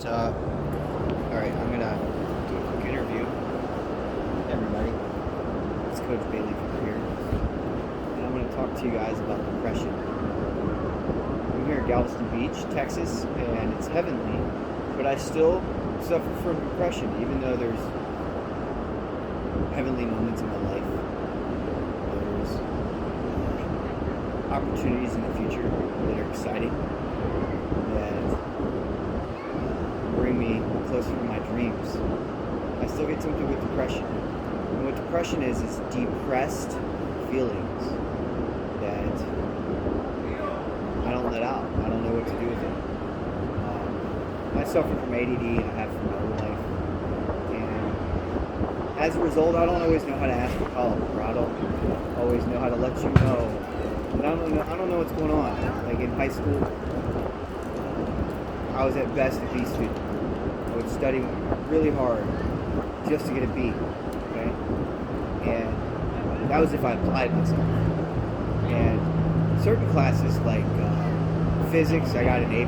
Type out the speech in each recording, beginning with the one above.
What's up? Alright, I'm gonna do a quick interview. Hey everybody, it's Coach Bailey from here. And I'm gonna talk to you guys about depression. I'm here at Galveston Beach, Texas, and it's heavenly, but I still suffer from depression, even though there's heavenly moments in my life. There's opportunities in the future that are exciting, that bring me closer to my dreams. I still get tempted with depression. And what depression is depressed feelings that I don't let out. I don't know what to do with it. I suffer from ADD and I have for my whole life. And as a result, I don't always know how to ask for help, or I don't always know how to let you know. And I don't know what's going on. Like in high school, I was at best a B student. I would study really hard just to get a B, okay? And that was if I applied myself. And certain classes like physics, I got an A+.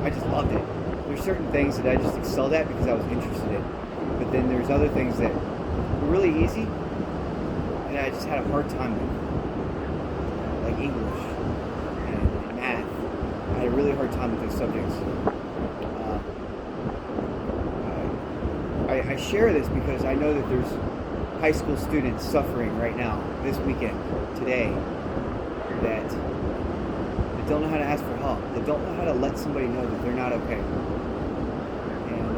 I just loved it. There's certain things that I just excelled at because I was interested in. But then there's other things that were really easy and I just had a hard time with, like English and math. I had a really hard time with those subjects. I share this because I know that there's high school students suffering right now, this weekend, today, that don't know how to ask for help, that don't know how to let somebody know that they're not okay. And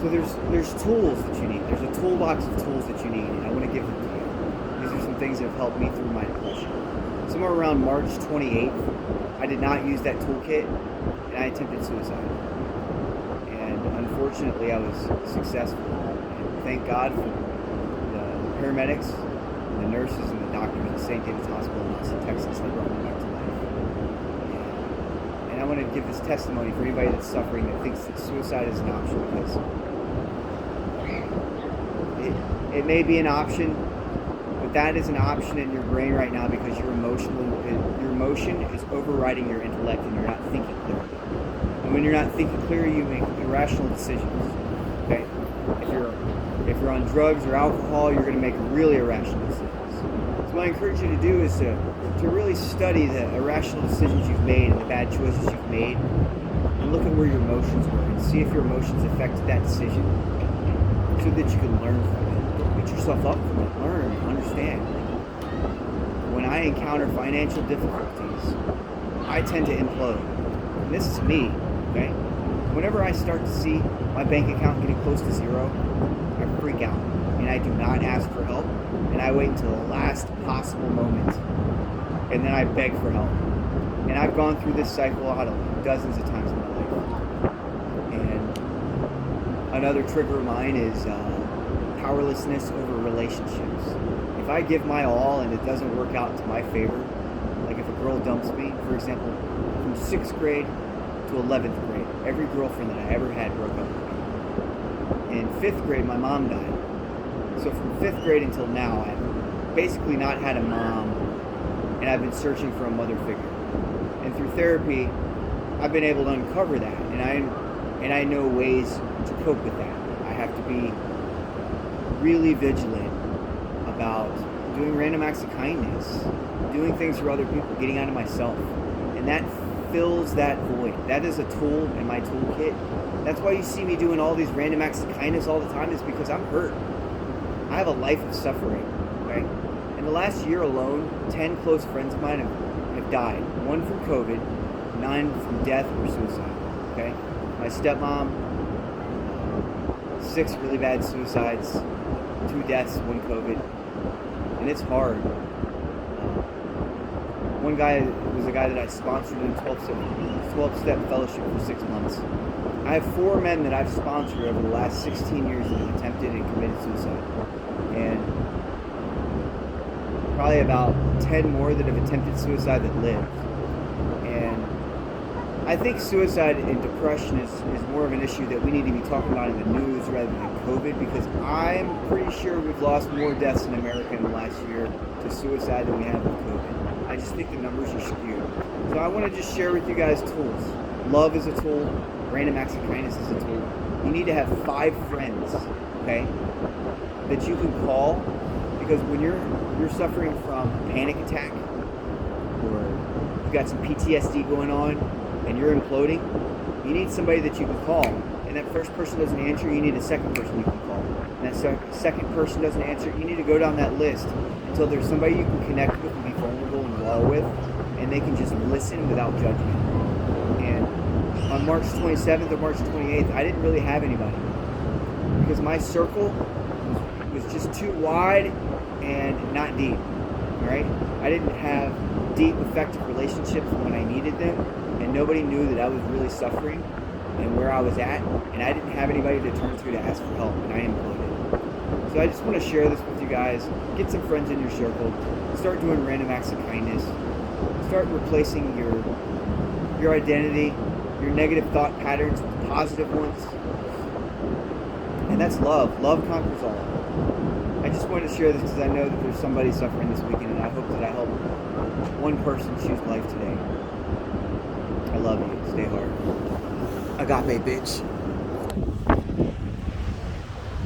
so there's tools that you need. There's a toolbox of tools that you need, and I want to give them to you. These are some things that have helped me through my depression. Somewhere around March 28th, I did not use that toolkit, and I attempted suicide. And unfortunately, I was successful. And thank God for the paramedics, the nurses, and the doctors at St. David's Hospital in Austin, Texas that brought me back to life. And I want to give this testimony for anybody that's suffering that thinks that suicide is an option, because it may be an option, but that is an option in your brain right now because your emotion is overriding your intellect and you're not thinking clearly. And when you're not thinking clearly, you make irrational decisions. Okay? If you're on drugs or alcohol, you're going to make really irrational decisions. So what I encourage you to do is to really study the irrational decisions you've made and the bad choices you've made, and look at where your emotions were and see if your emotions affected that decision, so that you can learn from it, beat yourself up from it, learn, understand. When I encounter financial difficulties, I tend to implode. And this is me, okay? Whenever I start to see my bank account getting close to zero, I freak out. And I do not ask for help. And I wait until the last possible moment. And then I beg for help. And I've gone through this cycle dozens of times in my life. And another trigger of mine is powerlessness over relationships. If I give my all and it doesn't work out to my favor, like if a girl dumps me, for example, from 6th grade to 11th grade, every girlfriend that I ever had broke up with me. In 5th grade, my mom died. So from 5th grade until now, I've basically not had a mom, and I've been searching for a mother figure. And through therapy, I've been able to uncover that, and I know ways to cope with that. I have to be really vigilant about doing random acts of kindness, doing things for other people, getting out of myself. And that fills that void. That is a tool in my toolkit. That's why you see me doing all these random acts of kindness all the time, is because I'm hurt. I have a life of suffering, okay? In the last year alone, 10 close friends of mine have died. 1 from COVID, 9 from death or suicide, okay? My stepmom, 6 really bad suicides, 2 deaths, 1 COVID. And it's hard. One guy was a guy that I sponsored in 12-step fellowship for 6 months. I have 4 men that I've sponsored over the last 16 years that have attempted and committed suicide. And probably about 10 more that have attempted suicide that lived. And I think suicide and depression is more of an issue that we need to be talking about in the news rather than COVID, because I'm pretty sure we've lost more deaths in America in the last year to suicide than we have with COVID. I just think the numbers are skewed. So I want to just share with you guys tools. Love is a tool. random acts of kindness is a tool. You need to have 5 friends, okay, that you can call, because when you're suffering from a panic attack, or you've got some PTSD going on and you're imploding, you need somebody that you can call. And that first person doesn't answer, you need a second person you can call. And that second person doesn't answer, you need to go down that list until there's somebody you can connect with and be vulnerable and raw with, and they can just listen without judgment. And on March 27th or March 28th, I didn't really have anybody, because my circle was just too wide and not deep. All right, I didn't have deep, effective relationships when I needed them, and nobody knew that I was really suffering and where I was at, and I didn't have anybody to turn to ask for help, and I imploded. So I just want to share this with you guys. Get some friends in your circle. Start doing random acts of kindness. Start replacing your identity, your negative thought patterns with positive ones. And that's love. Love conquers all. I just wanted to share this because I know that there's somebody suffering this weekend, and I hope that I help one person choose life today. I love you. Stay hard. Agape, bitch.